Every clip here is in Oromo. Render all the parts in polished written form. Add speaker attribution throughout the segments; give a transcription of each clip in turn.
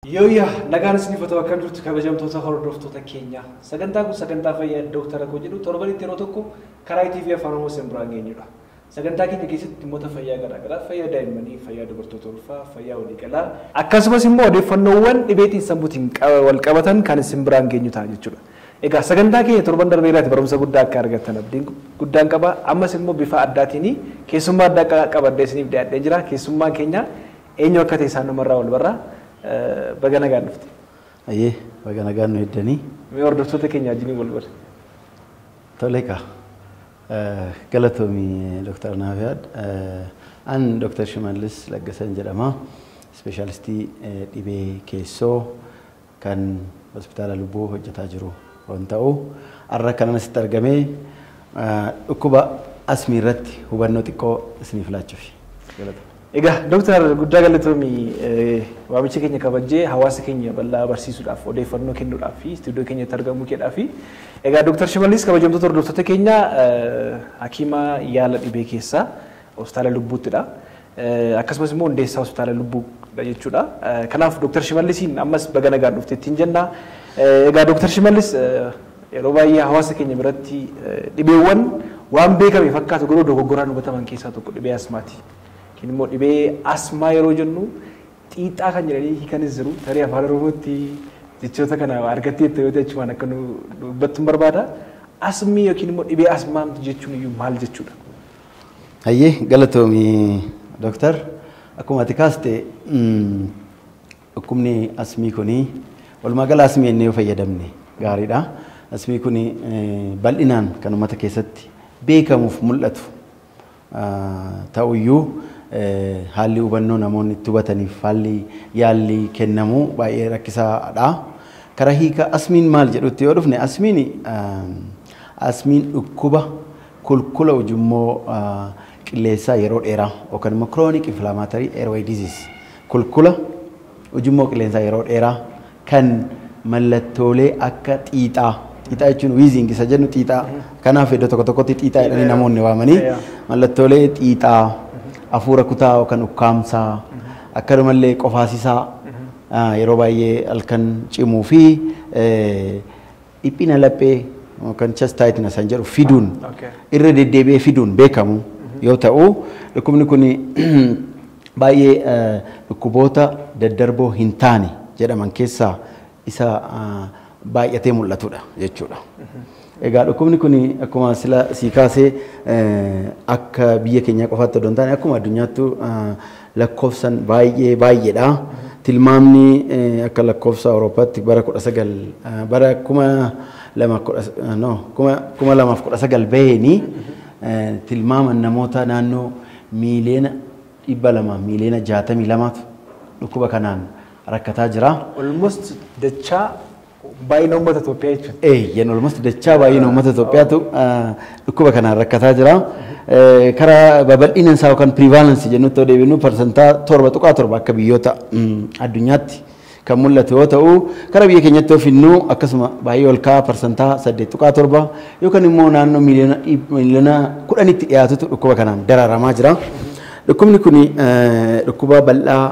Speaker 1: Yooya nagaan isin foto akkam jirtu kabajamtoota hordoftoota keenya sagantaa kun sagantaa fayyaa Dr. Koo jedhu torbanitti yeroo tokko karaa TV afaan Oromoo Sembiraan geenyudha. Sagantaa keenya keessatti dhimmoota fayyaa garaagaraa fayyaa daa'immanii, fayyaa dubartoota ulfaa, fayyaa waliigalaa akkasumas immoo odeeffannoowwan dhibeetiin sammuutiin wal qabatan kan Sembiraan geenyu ta'a jechuudha. Egaa sagantaa keenya torban darbeeraatti barumsa guddaa akka argattan abdiin guddaan qaba. Ammas immoo bifa addaatiin keessummaa addaa qabadhee isiniif dhiyaadhee jira. Keessummaan keenya eenyu akka ta'e isaan namarraa wal barraa. Bagana gaan dhufte.
Speaker 2: Ayyee bagana gaan nu eddanii.
Speaker 1: Mee hordoftoota keenya wajjin wal barre.
Speaker 2: Tole egaa galatoomii Dr. Naafiyaad. An Dr. Shimallis Laggasan jedhama. Ispeeshaalistii dhibee keessoo kan hospitaala Lubbuu hojjetaa jiru waan ta'u har'a kanan asitti argamee dhukkuba asmii irratti hubannoo xiqqoo isiniif laachuuf.
Speaker 1: Egaa Dr. guddaa galatoomii waamicha keenya kabajee hawaasa keenya bal'aa barsiisuudhaaf odeeffannoo kennuudhaaf fi istiidiyoo keenyatti argamuu keedhaaf egaa Dr. Shimallis kabajamtoota hordoftoota keenya hakiima yaala dhibee keessaa hospitaala Lubbuuttidha. Akkasumas immoo hundeessaa hospitaala Lubbuudha jechuudha. Kanaaf Dr. Shimallisiin ammas bagana gaan dhufte ittiin jenna. Egaa Dr. Shimallis yeroo baay'ee hawaasa keenya biratti dhibeewwan waan beekame fakkaatu garuu dogoggoraan hubataman keessaa tokko dhibee asmaati. Kinimmoo dhibee asmaa yeroo jennu xiixaa kan jedhanii hiikanis jiru. Tarii afaan Oromootti jechoota kana argattee yoo ta'e achumaan akka nu dubbattu barbaada. Asmii yookiin immoo dhibee asmaamtu jechuun iyyuu maal jechuudha?
Speaker 2: Ayyee galatoomii Dooktar. Akkuma ati kaaste dhukkubni asmii kuni walumaa gala asmii ennee fayyadamne gaariidha. Asmii kuni bal'inaan kan uummata keessatti beekamuuf mul'atu ta'uyyuu haalli hubannoo namoonni itti hubataniif haalli yaalli kennamu baay'ee rakkisaadha. Karaa hiika asmiin maal jedhutti yoo dhufne asmiin dhukkuba kulkula ujummoo qilleensaa yeroo dheeraa yookaan immoo chronic inflammatory airway disease kulkula ujummoo qilleensaa yeroo dheeraa kan mallattoolee akka xiixaa jechuun wheezing isa jennu xiixaa kanaaf iddoo tokko tokkotti xiixaa jedhanii namoonni waamanii mallattoolee xiixaa hafuura kutaa yookaan ukkaamsaa akkanumallee qofaasisaa yeroo baay'ee halkan cimuu fi dhiphina laphee yookaan chest tightness kan jedhu fiduun irra deddeebi'ee fiduun beekamu yoo ta'u dhukkubni kun baay'ee dhukkuboota daddarboo hin taane jedhaman keessaa isa baay'atee mul'atudha jechuudha. Egaa dhukkubni kun akkuma sila sii kaasee akka biyya keenyaa qofaatti odoo hin taane akkuma addunyaattu lakkoofsan baay'eedha. Tilmaamni akka lakkoofsa Awurooppaatti bara 2019 baheeni tilmaama namoota naannoo miiliyoona 200 miiliyoona 62tu dhukkuba kanaan rakkataa jira.
Speaker 1: Almost dachaa baay'ina uummata Itoophiyaa jechuudha.
Speaker 2: Yen almost dachaa baay'ina uummata Itoophiyaatu dhukkuba kanaan rakkataa jira. Karaa babal'ina isaa yookaan prevalence jennutti odeeffannoo parsantaa 7.7 akka biyyoota addunyaatti kan mul'atu yoo ta'u karaa biyya keenyatti yoo finnu akkasuma baay'ee ol ka'aa parsantaa 8.7 yookaan immoo naannoo miiliyoona 10tti dhiyaatutu dhukkuba kanaan dararamaa jira. Dhukkubni kun dhukkuba bal'aa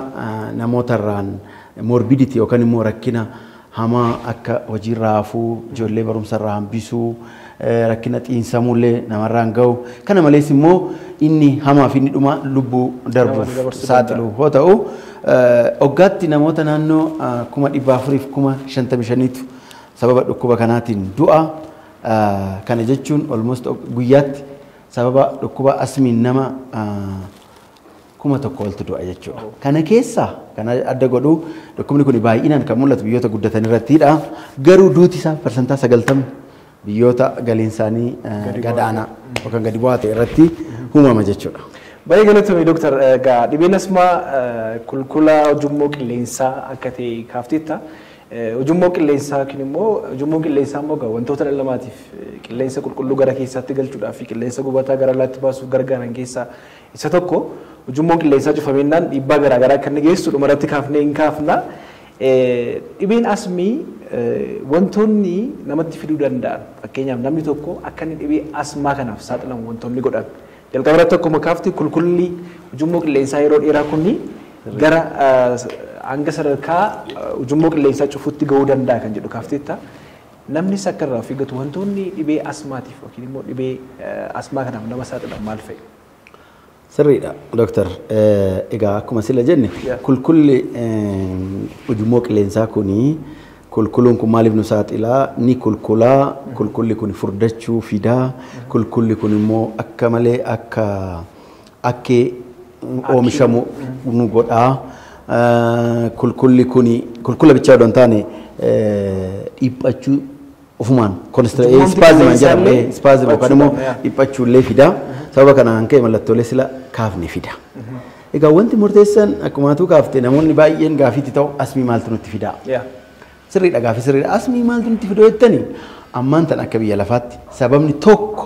Speaker 2: namootarraan morbidity yookaan immoo rakkina hamaa akka hojiirraa hafuu, ijoollee barumsarraa hambisuu, rakkina xiinsamuullee namarraan ga'u. Kana malees immoo inni hamaa fi inni dhuma lubbuu darbuuf saaxilu yoo ta'u waggaatti namoota naannoo 455,000tu sababa dhukkuba kanaatiin du'a. Kana jechuun almost guyyaatti sababa dhukkuba asmiin nama 1,000 oltu du'a jechuudha. Kana keessaa kana adda godhu dhukkubni kun baay'inaan kan mul'atu biyyoota guddatan irrattidha. Garuu duuti isaa parsantaa 90 biyyoota galiin isaanii gadaanaa yookaan gadi bu'aa ta'e irratti uumama jechuudha.
Speaker 1: Baay'ee galatoomii Dooktar. Egaa dhibeen asmaa kulkula ujummoo qilleensaa akka ta'e kaafteetta. Ujummoo qilleensaa yookiin immoo ujummoo qilleensaa immoo wantoota dhala namaatiif qilleensa qulqulluu gara keessaatti galchuudhaaf fi qilleensa gubataa gara alaatti baasuuf gargaaran keessaa isa tokko. Ujummoon qilleensaa cufameenaan dhiibbaa garaagaraa kan geessu dhumarratti kaafnee hin kaafna. Dhibeen asmii wantoonni namatti fiduu danda'an fakkeenyaaf namni tokko akka inni dhibee asmaa kanaaf saaxilamu wantoonni godhan. Jalqaba irratti akkuma kaafte kulkulli ujummoo qilleensaa yeroo dheeraa kunni gara hanga sadarkaa ujummoo qilleensaa cufuutti gahuu danda'a kan jedhu kaafteetta. Namni akka irraa of eeggatu wantoonni dhibee asmaatiif yookiin immoo dhibee asmaa kanaaf nama saaxilan maal fa'i?
Speaker 2: Sirriidha Dooktar. Egaa akkuma sila jenne kulkulli ujummoo qilleensaa kunii kulkuluun kun maaliif nu saaxilaa ni kulkulaa kulkulli kun furdachuu fidaa kulkulli kun immoo akka malee akka oomishamu nu godhaa kulkulli kun kulkulla bichaa odoo hin taane dhiphachuu ofumaan ispaazima jedhamee ispaazima yookaan immoo dhiphachuu illee fidaa sababa kanaan ka'e mallattoolee sila kaafne fida. Egaa wanti murteessan akkumaatu kaafte namoonni baay'een gaafiitti ta'u asmii maaltu nutti fidaa? Sirriidha gaafii sirriidha. Asmii maaltu nutti fidoo jettanii ammaan tan akka biyya lafaatti sababni tokko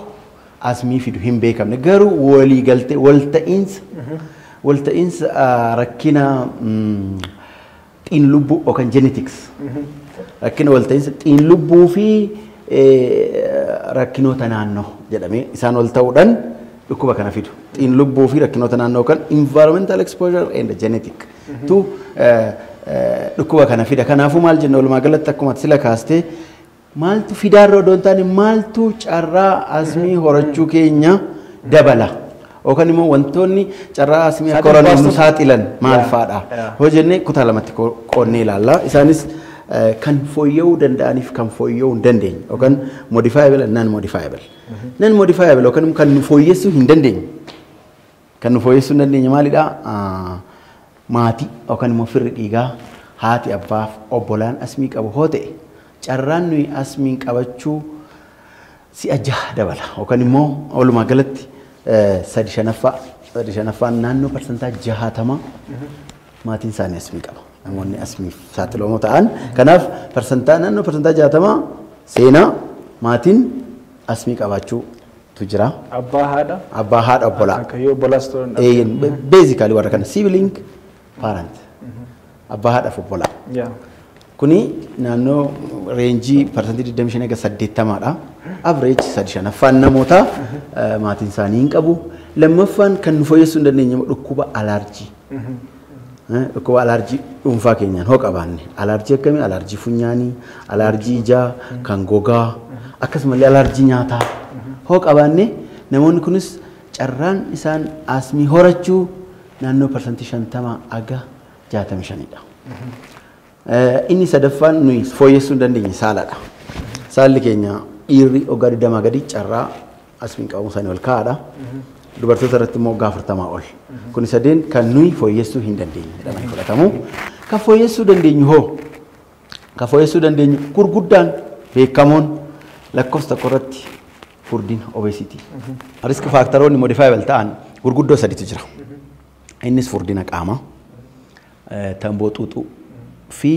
Speaker 2: asmii fidu hin beekamne garuu walii galtee walta'iinsa rakkina xiinlubbuu yookaan genetics rakkina walta'iinsa xiinlubbuu fi rakkinoota naannoo jedhamee isaan wal ta'uudhaan dhukkuba kana fidu. Xiinlubbuu fi rakkinoota naannoo kan environmental exposure and genetic tu dhukkuba kana fida. Kanaafuu maal jenna walumaa galatti akkuma sila kaastee maaltu fidaarra odoo hin taane maaltu carraa asmii horachuu keenya dabala. Yookaan immoo wantoonni carraa asmii akka horan nu saaxilan maal fa'aadha. Hojjennee kutaa lamatti qoonnee ilaalla. Isaanis kan fooyya'uu danda'aniif kan fooyya'uu hin dandeenye yookaan modifiable and non modifiable. Non modifiable yookaan kan nu fooyyessuu hin dandeenye. Kan nu fooyyessuu hin dandeenye maalidha? Maatii yookaan immoo firri dhiigaa haati abbaaf obbolaan asmii qabu hoo ta'e carraan nuyi asmii qabachuu si'a jaha dabala yookaan immoo walumaa galatti sadi shanaffaan naannoo parsantaa 60 maatiin isaanii asmii qaba. Namoonni asmiif saaxilamoo ta'an kanaaf naannoo parsantaa 60 seenaa maatiin asmii qabaachuutu jira. Abbaa haadha obbolaa.
Speaker 1: Akayyoo obbolaas ta'uu
Speaker 2: basically warra kana sibling parent. Abbaa haadhaaf obbolaa. Kuni naannoo reenjii parsantii 25 hanga 80dha. Average 35 namoota maatiin isaanii hin qabu. Lammaffaan kan nu fooyyessuu hin dandeenye dhukkuba alaarjii. Dhukkuba alaarjii dhuunfaa keenyaan hoo qabaanne alaarjii akkamii alaarjii funyaanii alaarjii ijaa kan gogaa akkasumallee alaarjii nyaataa hoo qabaanne namoonni kunis carraan isaan asmii horachuu naannoo parsantii 50 hanga 65dha. Inni sadaffaan nuyi fooyyessuu hin dandeenye saaladha. Saalli keenya dhiirri waggaa 20 gadi carraa asmiin qabamu isaanii ol kaa'aadha. Dubartoota irratti immoo waggaa 40 ol. Kun sadeen kan nuyi fooyyessuu hin dandeenye jedhamanii fudhatamu. Kan fooyyessuu dandeenyu hoo? Kan fooyyessuu dandeenyu gurguddaan beekamoon lakkoofsa tokko irratti furdina obesity. Risk faaktaroonni modifiable ta'an gurguddoo sadiitu jira. Innis furdina qaamaa, tamboo xuuxuu fi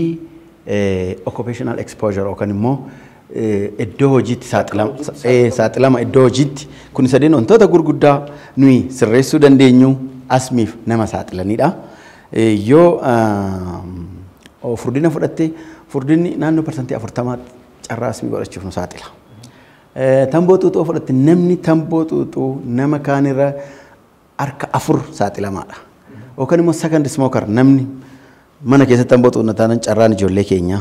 Speaker 2: occupational exposure yookaan immoo iddoo hojiitti saaxilama iddoo hojiitti kun sadeen wantoota gurguddaa nuyi sirreessuu dandeenyu asmiif nama saaxilanidha. Yoo furdina fudhatte furdinni naannoo parsantii 40 carraa asmii godhachuuf nu saaxila. Tamboo xuuxuu fudhatte namni tamboo xuuxuu nama kaanirra harka 4 saaxilamaadha. Yookaan immoo second smoker namni mana keessatti tamboo xuuxuu taanaan carraan ijoollee keenyaa.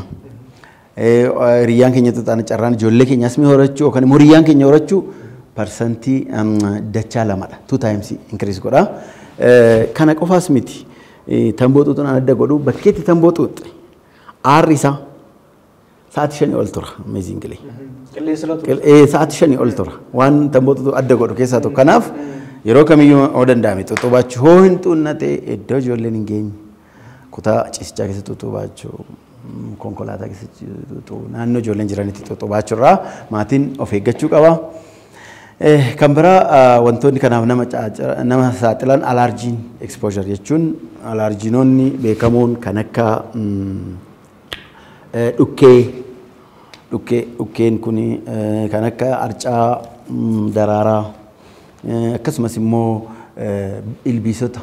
Speaker 2: Riyyaan keenya taanaan carraan ijoollee keenyaa asmii horachuu yookaan immoo riyyaan keenya horachuu parsantii dachaa 2dha. 2 times increase godha. Kana qofaas miti. Tamboo xuuxuun adda godhu bakkeetti tamboo xuuxe aarri isaa sa'aatii 5 ol tura amazingly. Sa'aatii 5 ol tura waan tamboo xuuxuu adda godhu keessaa tokko. Kanaaf yeroo kamiyyuu oo danda'ame xuuxuu baachuu hoo hin xuunnate iddoo ijoolleen hin geenye kutaa ciisichaa keessatti xuuxuu baachuu konkolaataa keessatti xuuxuu naannoo ijoolleen jiranitti xuuxuu baachuurraa maatiin of eeggachuu qaba. Kan biraa wantoonni kanaaf nama saaxilan alaarjiin exposure jechuun alaarjiinoonni beekamoon kan akka dhukkeen kun kan akka arcaa daraaraa akkasumas immoo ilbiisota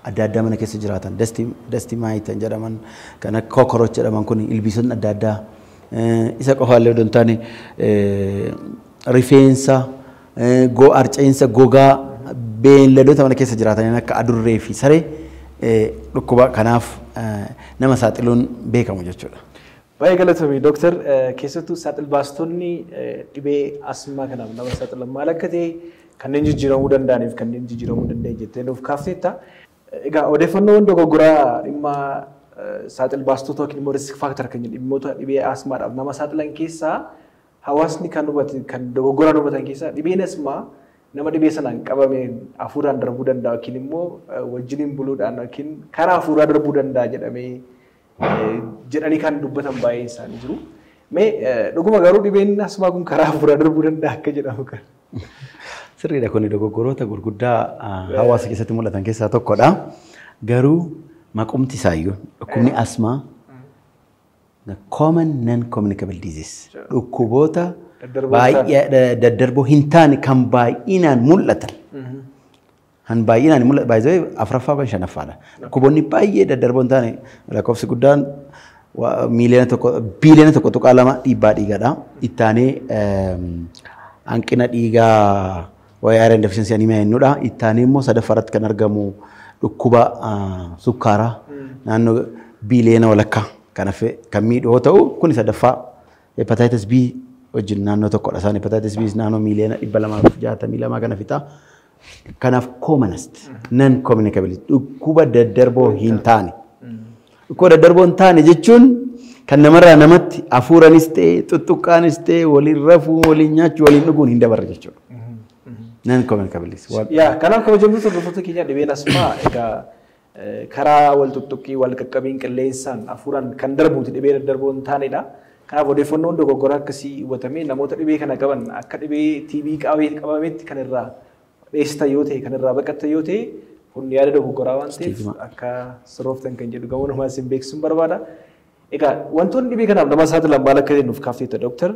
Speaker 2: adda addaa mana keessa jiraatan destimaayit jedhaman kan akka cockroach jedhaman kun ilbiisonni adda addaa isa qofaallee odoo hin taane rifeensa arceensa gogaa beelladoota mana keessa jiraatan akka adurree fi saree dhukkuba kanaaf nama saaxiluun beekamu jechuudha.
Speaker 1: Baay'ee galatoomii Dooktar keessattuu saaxil baastonni dhibee asmaa kanaaf nama saaxilan maal akka ta'e kanneen jijjiiramuu danda'aniif kanneen jijjiiramuu danda'an jettee nuuf kaafteetta. Egaa odeeffannoon dogoggoraa dhimma saaxil baastota yookiin immoo risk faaktar kan jedhu dhimmoota dhibee asmaadhaaf nama saaxilan keessaa hawaasni kan dogoggoraan hubatan keessaa dhibeen asmaa nama dhibee sanaan qabameen hafuuraan darbuu danda'a yookiin immoo wajjiniin buluudhaan yookiin karaa hafuuraa darbuu danda'a jedhanii kan dubbatan baay'een isaanii jiru. Mee dhuguma garuu dhibeen asmaa kun karaa hafuuraa darbuu danda'a akka jedhamu kan.
Speaker 2: Sirriidha kun dogoggoroota gurguddaa hawaasa keessatti mul'atan keessaa tokkodha. Garuu maqumti isaayyuu dhukkubni asmaa common non-communicable disease dhukkuboota baay'ee daddarboo hin taane kan baay'inaan mul'atan. Han baay'inaan mul'atan baay'ee afuraffaa kan shanaffaadha. Dhukkuboonni baay'ee daddarboo hin taane lakkoofsi guddaan biiliyoona tokko tuqaa lama dhiibbaa dhiigaadha. Ittaanee hanqina dhiigaa iron deficiency anemia jennuudha. Ittaanee immoo sadaffaarratti kan argamu dhukkuba sukkaaraa naannoo biiliyoona walakkaa kan miidhu yoo ta'u kun sadaffaa hepatitis B wajjin naannoo tokkodha. Isaan hepatitis B naannoo miiliyoona 262 kana fixa. Kanaaf commonest non communicable dhukkuba daddarboo hin taane. Dhukkuba daddarboo hin taane jechuun kan namarraa namatti hafuuranis ta'e tuttuqqaanis ta'e waliin rafuu waliin nyaachuu waliin dhuguun hin dabarre jechuudha. Non communicable.
Speaker 1: Kanaaf kabajamtoota hordoftoota keenya dhibeen asmaa egaa karaa wal tuttuqqii wal qaqqabiin qilleensaan hafuuraan kan darbuuti dhibee daddarboo hin taanedha. Kanaaf odeeffannoon dogoggoraa akkasii hubatamee namoota dhibee kana qaban akka dhibee TB qabametti kan irraa dheessita yoo ta'e kan irraa baqatta yoo ta'e kun yaada dogoggoraa waan ta'eef akka sirrooftan kan jedhu gamoo namaa isin beeksisuun barbaada. Egaa wantoonni dhibee kanaaf nama saaxilan maal akka jennuuf kaafteetta Dooktar.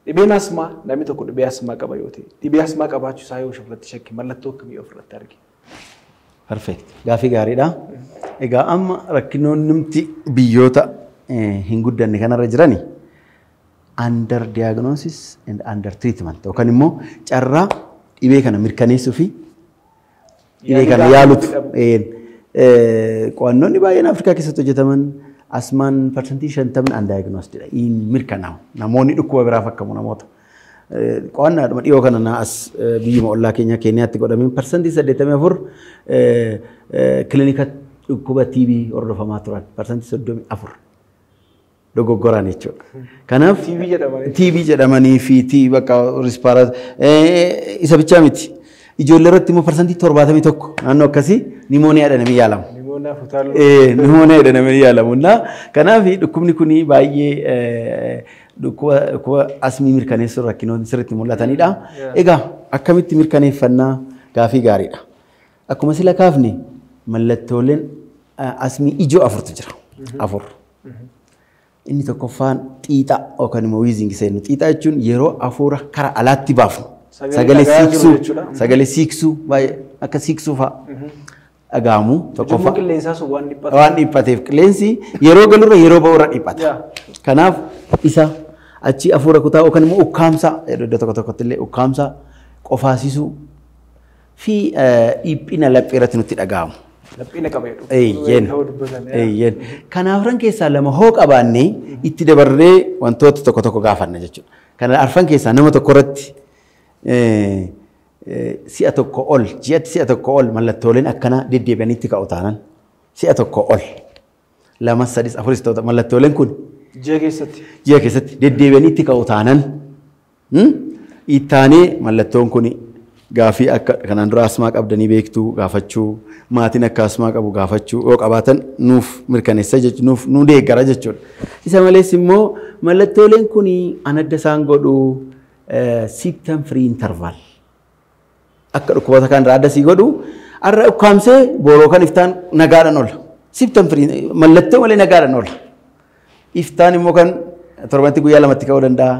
Speaker 1: Dhibeen asmaa namni tokko dhibee asmaa qaba yoo ta'e dhibee asmaa qabaachuu isaa yoo ofirratti shakke mallattoo akkamii ofirratti arge?
Speaker 2: Perfect. Gaafii gaariidha. Egaa amma rakkinoonni biyyoota hin guddanne kanarra jirani under diagnosis and under treatment yookaan immoo carraa dhibee kana mirkaneessuu fi dhibee kana yaalutu qo'annoonni baay'een Afrikaa keessatti hojjetaman asmaan parsantii 50 undiagnosed dha. Hin mirkanaa'u. Namoonni dhukkuba biraaf akkamu namoota. Qo'annaadhuma dhiyoo kana as biyyuma ollaa keenya Keeniyaatti godhameen parsantii 84 kilinika dhukkuba TB hordofamaa turan parsantii 34 dogoggoraan jechuudha. Kanaaf TB jedhamanii fi bakka rispaarat isa bichaa miti. Ijoollee irratti immoo parsantii 71 naannoo akkasii nimooniyaa jedhamee yaalamu. Nimooniyaa jedhamee yaalamu. Kanaaf dhukkubni kun baay'ee dhukkuba asmii mirkaneessuun rakkinoonni sirriitti mul'atanidha. Egaa akkamitti mirkaneeffannaa gaafii gaariidha. Akkuma sila kaafne mallattooleen asmii ijoo afurtu jira. Afur. Inni tokkoffaan xiixa yookaan immoo wiizingii seennu. Xiixa jechuun yeroo hafuura karaa alaatti baafnu. Sagalee siiksuu baay'ee akka siiksuu fa'a dhaga'amu tokkoffaa.
Speaker 1: Qilleensaa sun
Speaker 2: waan dhiphateef qilleensi yeroo galurra yeroo ba'urra dhiphata. Kanaaf isa achi hafuura kutaa yookaan immoo ukkaamsaa iddoo tokko tokkotti illee ukkaamsaa qofaasisuu fi dhiphina laphee irratti nutti dhaga'amu.
Speaker 1: Laphina qabeedhu.
Speaker 2: Eeyyen. Kanaaf ran keessaa lama hoo qabaannee itti dabarree wantoota tokko tokko gaafanna jechuudha. Kana arfan keessaa nama tokko irratti si'a tokko ol ji'atti si'a tokko ol mallattooleen akkana deddeebi'anitti ka'u taanan si'a tokko ol lama sadis afuris ta'u mallattooleen kun ji'a keessatti deddeebi'anitti ka'u taanan ittaanee mallattoon kun gaafii akka kanaan dura asmaa qabdanii beektuu gaafachuu maatiin akka asmaa qabu gaafachuu yoo qabaatan nuuf mirkaneessa jechuudha nuuf nu deeggara jechuudha. Isa malees immoo mallattooleen kun an adda isaan godhu symptom free interval akka dhukkuboota kan irraa adda sii godhu har'a ukkaamsee booroo kan iftaan nagaadhaan oola. Symptom free mallattoo malee nagaadhaan oola. Iftaan immoo kan torbanitti guyyaa lamatti ka'uu danda'a.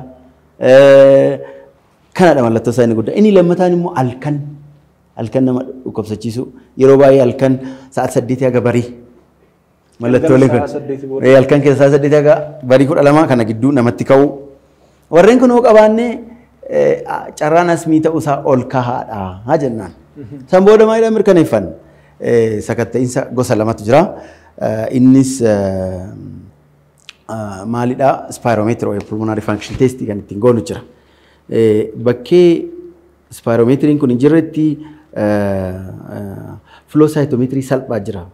Speaker 2: Kanadha mallattoo isaa inni guddaa. Inni lammataan immoo halkan nama dhukkubsachiisu yeroo baay'ee halkan sa'aat 8 haga barii. Mallattooleen kun halkan keessa sa'aat 8 haga barii 12 kana gidduu namatti ka'u. Warreen kun yoo qabaannee carraan asmii ta'uu isaa ol kahaadha haa jennaan. San booda maalidha mirkaneeffanne. sakatta'insa gosa lamatu jira. Innis maalidha? Spirometry or pulmonary function test kan ittiin goonu jira. Bakkee spirometriin kun hin jirretti flow cytometry salphaa jira.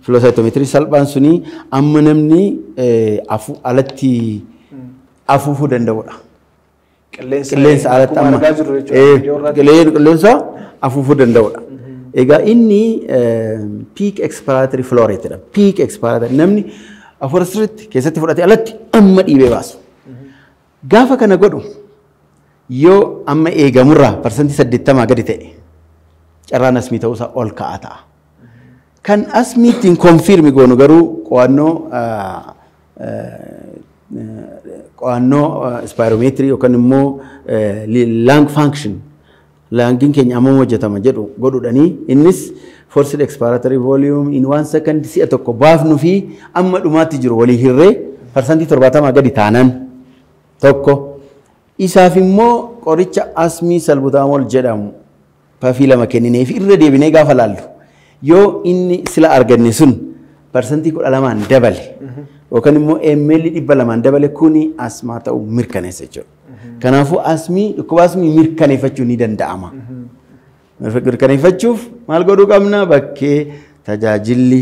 Speaker 2: Flow cytometry salphaan suni amma namni alatti afuufuu danda'udha. Qilleensa alatti amma qilleensa afuufuu danda'udha. Egaa inni peak expiratory flow rate dha. Peak expiratory namni afur sirriitti keessatti fudhate alatti amma dhiibee baasu. Gaafa kana godhu yoo amma eegamurraa parsantii 80 gadi ta'e carraan asmii ta'uusaa ol ka'aa ta'a. Kan asmiittiin konfirmi goonu garuu qo'annoo spirometry yookaan immoo lung function langiin keenya amma hojjetama jedhu godhudhanii innis forced expiratory volume in 1 second si'a tokko baafnu fi amma dhumaatti jiru walii hirree parsantii 70 gadi taanan tokko isaaf immoo qoricha asmii salbutamol jedhamu pafii lama kenninee fi irra deebinee gaafa laallu yoo inni sila arganne sun parsantii 12 dabale yookaan immoo ml 200 dabale kuni asmaa ta'uu mirkaneessa jechuudha. Kanaafuu dhukkuba asmii mirkaneeffachuu ni danda'ama. Mirkaneeffachuuf maal godhuu qabna? Bakkee tajaajilli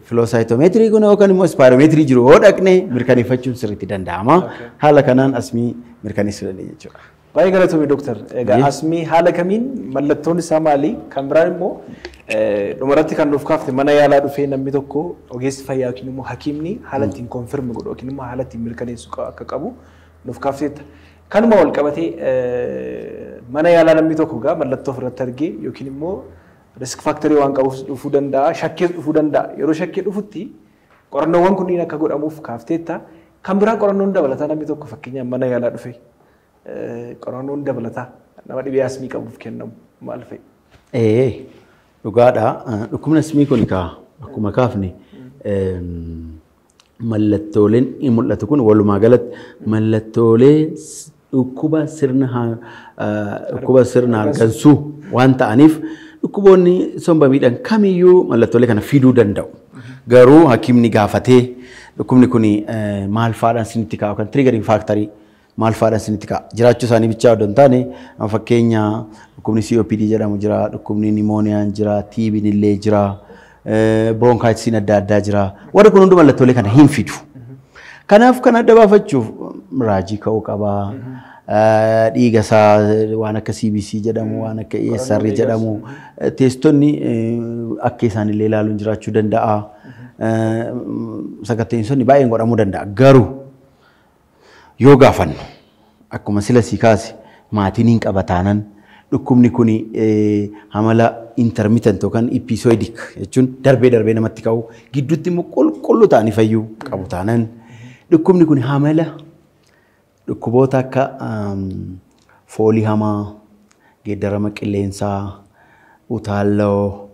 Speaker 2: flow cytometry kun yookaan immoo spirometry jiru yoo dhaqne mirkaneeffachuun sirriitti danda'ama. Haala kanaan asmii mirkaneessuu dandeenya jechuudha.
Speaker 1: Baay'ee galatoomi Dooktar. Egaa asmii haala kamiin mallattoon isaa maali? Kan biraan immoo dhumarratti kan nuuf kaafte mana yaalaa dhufee namni tokko ogeessi fayyaa yookiin immoo hakiimni haala ittiin konfirmi godhu yookiin immoo haala ittiin mirkaneessu akka qabu nuuf kaafteetta. Kanuma wal qabatee mana yaalaa namni tokko gaa mallattoo ofirratti argee yookiin immoo risk faaktarii waan qabuuf dhufuu danda'a, shakkee dhufuu danda'a. Yeroo shakkee dhufutti qorannoowwan kunniin akka godhamuuf kaafteetta. Kan biraa qorannoon dabalataa namni tokko fakkeenyaaf mana yaalaa dhufee qorannoon dabalataa nama dhibee asmii qabuuf kennamu maal fa'i?
Speaker 2: Dhugaadha. Dhukkubni asmii kun akkuma kaafne mallattooleen mul'atu kun walumaa galatti mallattoolee dhukkuba sirna hargansuu waan ta'aniif dhukkuboonni somba miidhan kamiyyuu mallattoolee kana fiduu danda'u. Garuu hakiimni gaafatee dhukkubni kun maal faadhaan sinitti kaa'u kan triggering factory maal faadhaan sinitti ka'a jiraachuu isaanii bichaa odoo hin taane fakkeenya dhukkubni COPD jedhamu jira, dhukkubni pneumoniyaan jira, TB illee jira, bronchitis adda addaa jira. Warri kun hundi mallattoolee kana hin fidu. Kanaaf kan adda baafachuuf raajii ka'uu qaba. Dhiiga isaa waan akka CBC jedhamu, waan akka ESR jedhamu teestonni akka isaan illee ilaaluun jiraachuu danda'a. Sakatta'insoonni baay'een godhamuu danda'a. Garuu yoo gaafannu akkuma sila sii kaase maatiin hin qabataanan dhukkubni kun hamala intermittent yookaan episodic jechuun darbee darbee namatti ka'u gidduutti immoo qulqulluu ta'anii fayyuu qabu taanan dhukkubni kun hamala dhukkuboota akka foolii hamaa, geeddarama qilleensaa, utaalloo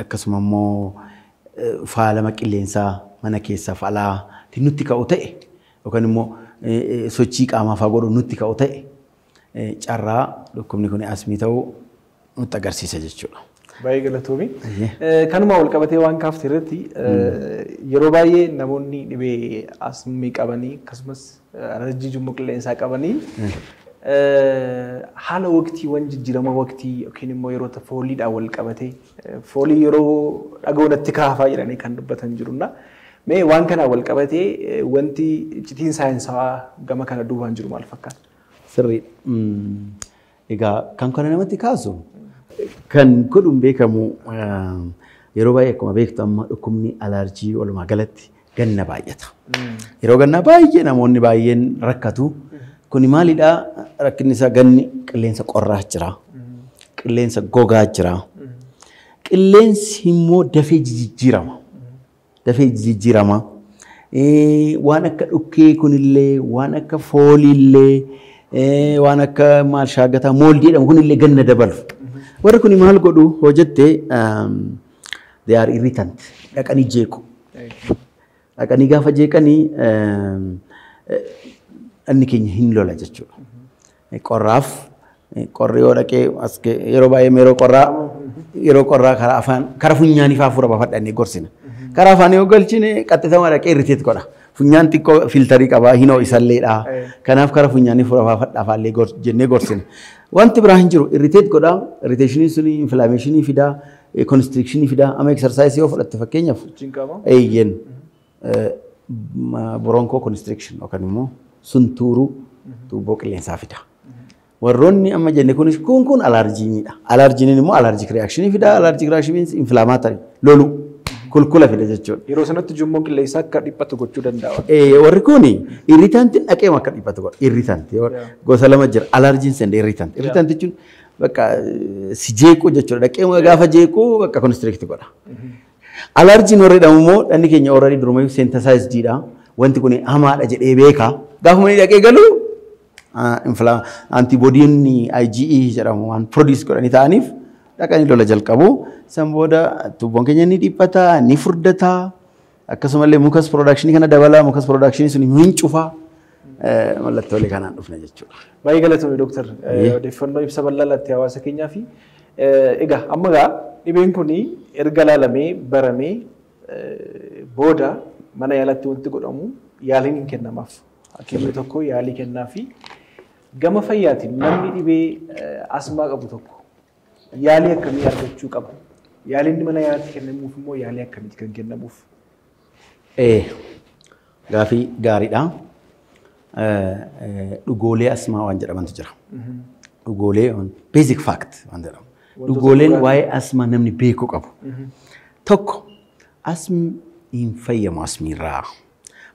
Speaker 2: akkasuma immoo faalama qilleensaa mana keessaaf alaa nutti ka'u ta'e yookaan immoo sochii qaamaa fa'aa godhu nutti ka'u ta'e carraa dhukkubni kun asmii ta'uu nutti agarsiisa jechuudha.
Speaker 1: Baay'ee galatoomi. Kanuma wal qabatee waan kaafte irratti yeroo baay'ee namoonni dhibee asmii qabanii akkasumas alerjii jummoo qilleensaa qabanii haala waqtiiwwan jijjiirama waqtii yookiin immoo yeroo fooliidhaan wal qabatee foolii yeroo dhaga'u natti kaafaa jedhanii kan dubbatan jirudha. Mee waan kana wal qabatee wanti iccitiin saayinsawaa gama kana duubaan jiru maal fakkaata?
Speaker 2: Sirriidha. Egaa kan kana namatti kaasu kan godhuun beekamu yeroo baay'ee akkuma beektu amma dhukkubni alerjii walumaa galatti ganna baay'ata. Yeroo gannaa baay'ee namoonni baay'een rakkatu. Kuni maalidhaa? Rakkinni isaa ganni qilleensa qorraa jira. Qilleensa gogaa jira. Qilleensi immoo dafee jijjiirama. Waan akka dhukkee kunillee, waan akka fooliillee, waan akka maal shaagataa mooldii jedhamu kunillee ganna dabalu. Warri kun maal godhu hojjettee they are irritant. Dhaqanii jeequ. Dhaqanii gaafa jeeqanii dhalli keenya hin lola jechuudha. Qorraaf qorri yoo dhaqee yeroo baay'ee yeroo qorraa karaa afaan karaa funyaanii fa'aa fuura baafadhanii gorsina. Karaa afaan yoo galchine qaxxitama dhaqee irriteet godha. Funyaan xiqqoo filtarii qabaa hinoo isalleedha. Kanaaf karaa funyaanii fuura baafadhaa faallee jennee gorsina. Wanti biraa hin jiru irriteet godha. Irriteeshinii suni infilaameeshinii fidaa. Constriction fidaa. Amma exercise yoo fudhatte fakkeenyaaf. Eeyyen broncho constriction yookaan immoo suntuuruu tuubboo qilleensaa fidaa. Warroonni amma jenne kun alarjiinidha. Alarjiin immoo allergic reaction fidaa. Allergic reaction means inflammatory lolu kulkula fida jechuudha.
Speaker 1: Yeroo sanatti jummoon qilleensaa akka dhiphatu gochuu danda'a.
Speaker 2: Warri kun irritantiin dhaqee akka dhiphatu godha. Irritanti gosa lama jira. Alarjiin sende irritanti. Irritanti jechuun bakka si jeequ jechuudha. Dhaqee gaafa jeequ bakka constrict godha. Alarjiin warri jedhamu immoo dhanni keenya already durumayyuu synthesized dha. Wanti kun hamaadha jedhee beeka. Gaafa manni dhaqee galu antibodiin IgE jedhamu waan produce godhanii ta'aniif dhaqanii lola jalqabu. San booda tuubboon keenya ni dhiphata, ni furdata. Akkasumallee mucus production kana dabala. Mucus production sun hin cufa. Mallattoolee kanaan dhufna jechuudha.
Speaker 1: Baay'ee galatoomi Dooktar. Odeeffannoo ibsa bal'aatti hawaasa keenyaa fi egaa amma gaa dhibeen kun erga laalamee baramee booda mana yaalaatti wanti godhamu yaaliin hin kennamaaf. Hakimni tokko yaalii kennaa fi gama fayyaatiin namni dhibee asmaa qabu tokko yaalii akkamii argachuu qaba? Yaaliin mana yaalaatti kennamuuf immoo yaalii akkamiiti kan kennamuuf?
Speaker 2: Gaafii gaariidha. Dhugoolee asmaa waan jedhamantu jira. Dhugoolee basic fact waan jedhamu. Dhugooleen waa'ee asmaa namni beekuu qabu. Tokko asmi hin fayyamu asmiirraa.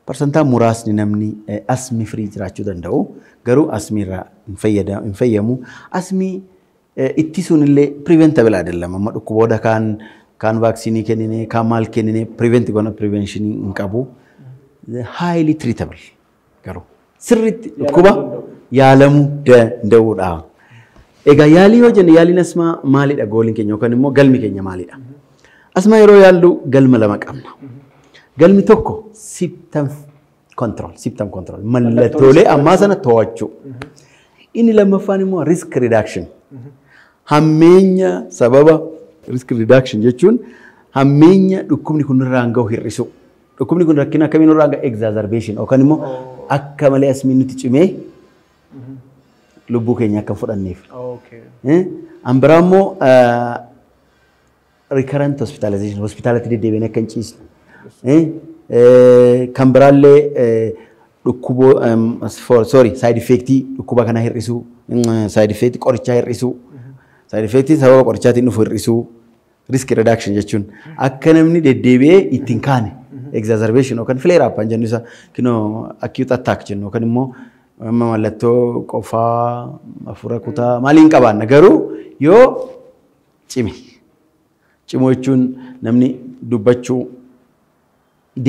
Speaker 2: Parsantaa muraasni namni asmi firii jiraachuu danda'u. Garuu asmiirraa hin fayyamu. Asmi ittisuun illee preventable ayidellama. Amma dhukkuboota kaan vaaksiinii kennine, kaan maal kennine prevent goona prevention hin qabu. Highly treatable garuu. Sirriitti dhukkuba yaalamuu danda'uudha. Egaa yaalii yoo jenne yaaliin asmaa maalidha gooliin keenya yookaan immoo galmi keenya maalidha? Asmaa yeroo yaallu galma lama qabna. Galmi tokko symptom control mallattoolee ammaa sana to'achuu. Inni lammaffaan immoo risk reduction. Hammeenya sababa risk reduction jechuun hammeenya dhukkubni kun irraan gahu hir'isu. Dhukkubni kun rakkina akkamiin irraan gahu exacerbation yookaan immoo akka malee asmiin nuti cimee lubbuu keenya akka fudhanneef. An biraa immoo recurrent hospitalization hospitaalatti deddeebiin akka hin ciisne. Kan biraallee side effectii dhukkuba kana hir'isuu, side effectii qorichaa hir'isuu, side effectii sababa qorichaatiin dhufu hir'isuu, risk reduction jechuun akka namni deddeebi'ee ittiin kaane exacerbation yookaan flare up jennu isa kinoo acute attack jennu yookaan immoo mallattoo qofaa hafuura kutaa maaliin qabaanna garuu yoo cimoo jechuun namni dubbachuu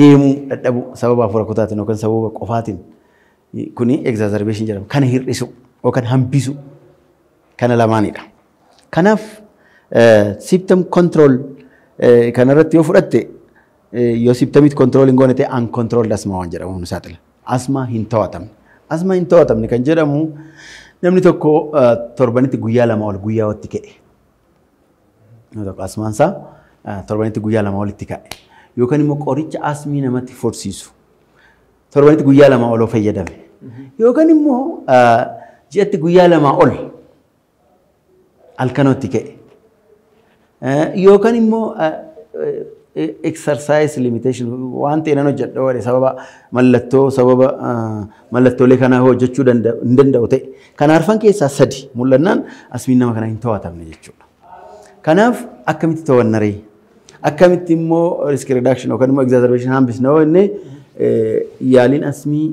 Speaker 2: deemuu dadhabu sababa hafuura kutaatiin yookaan sababa qofaatiin kuni exacerbation jedhama. Kana hir'isu yookaan hambisu kana lamaanidha. Kanaaf symptom control kanarratti yoo fudhatte yoo symptomic control hin goone ta'e uncontrolled asthma waan jedhamu nu saaxila. Asmaa hin to'atamne. Asmaa hin to'atamne kan jedhamu namni tokko torbanitti guyyaa lama ol guyyaa walitti ka'e. Asmaan isaa torbanitti guyyaa lama walitti ka'e. Yookaan immoo qoricha asmii namatti fursiisu. Torbanitti guyyaa lama ol fayyadame. Yookaan immoo ji'atti guyyaa lama ol halkanootti ka'e. Yookaan immoo exercise limitation waan ta'e nan hojjedha wale sababa mallattoolee kana hojjechuu hin danda'u ta'e. Kana arfan keessaa sadi mul'annaan asmiin nama kana hin to'atamne jechuudha. Kanaaf akkamitti to'anna ree? Akkamitti immoo risk reduction yookaan immoo exacerbation hambisna yoo inni yaaliin asmii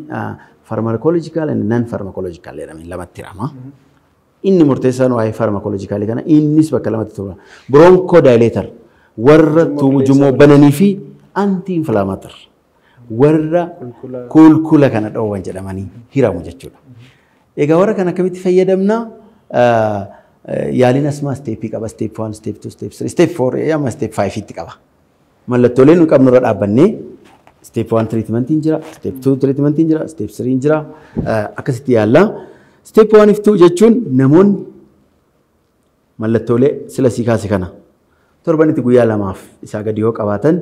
Speaker 2: pharmacological and non pharmacological jedhamee lamatti hirama. Inni murteessaan waa'ee pharmacological kana innis bakka lamatti tura. Bronchodilator warra tuujumoo bananii fi anti-inflammatory warra kulkula kana dhoowwan jedhamanii hiramu jechuudha. Egaa warra kana akkamitti fayyadamna? Yaaliin asmaa steepii qaba. Step 1, step 2, step 3, step 4 amma step 5 itti qaba. Mallattooleen nu qabnu irra dhaabbannee step 1 treatment hin jira, step 2 treatment hin jira, step 3 hin jira. Akkasitti yaalla. Step 1 fi 2 jechuun namoonni mallattoolee sila sii kaase kana torbanitti guyyaa lamaaf isaa gadi yoo qabaatan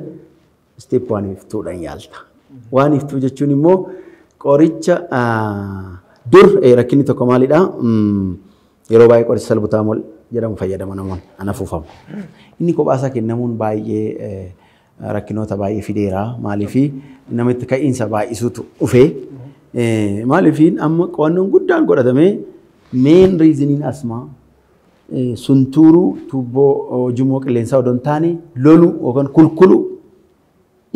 Speaker 2: step 1 iftuudhaan yaalta. Waan iftuu jechuun immoo qoricha dur rakkinni tokko maalidha? Yeroo baay'ee qoricha salbutamol jedhamu fayyadamu namoonni ana fuufamu. Inni kophaasaa kennamuun baay'ee rakkinoota baay'ee fideera. Maaliifi namatti ka'iinsa baay'isuutu dhufee maaliifiin amma qo'annoon guddaan godhatamee main reasoniin asmaa suntuuruu tuubboo ujummoo qilleensaa odoo hin taane loluu yookaan kulkuluu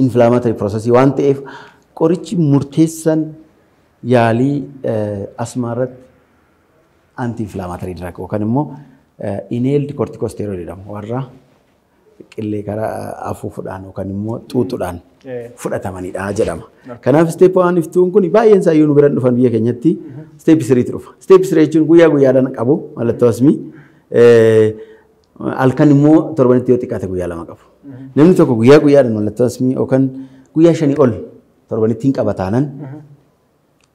Speaker 2: inflammatory process waan ta'eef qorichi murteessan yaalii asmaa irratti anti-inflammatory drug yookaan immoo inhaled corticosteroid jedhamu warra qillee karaa afuufuudhaan yookaan immoo xuuxuudhaan fudhatamanidha jedhama. Kanaaf step 1 iftuun kun baay'een isaa yoo nu bira dhufan biyya keenyatti step 3 tti dhufa. Step 3 jechuun guyyaa guyyaadhaan qabu mallattoo asmii halkan immoo torbanitti yoo xiqqaate guyyaa 2 qabu. Namni tokko guyyaa guyyaadhaan mallattoo asmii yookaan guyyaa 5 ol torbanitti hin qabataanan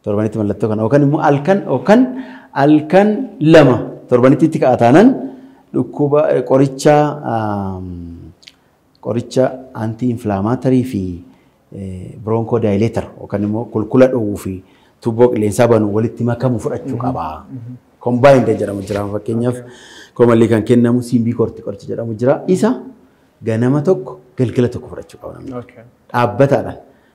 Speaker 2: torbanitti mallattoo kana yookaan immoo halkan 2 torbanitti itti ka'ataanan dhukkuba qoricha anti-inflammatory fi bronchodilator yookaan immoo kulkula dhowwuu fi tuubboo qilleensaa banu walitti makamu fudhachuu qaba. Combined jedhamu jira fakkeenyaaf commonly kan kennamu simbii qoricha jedhamu jira. Isa ganama tokko galgala tokko fudhachuu qaba namni. Dhaabbataadhaan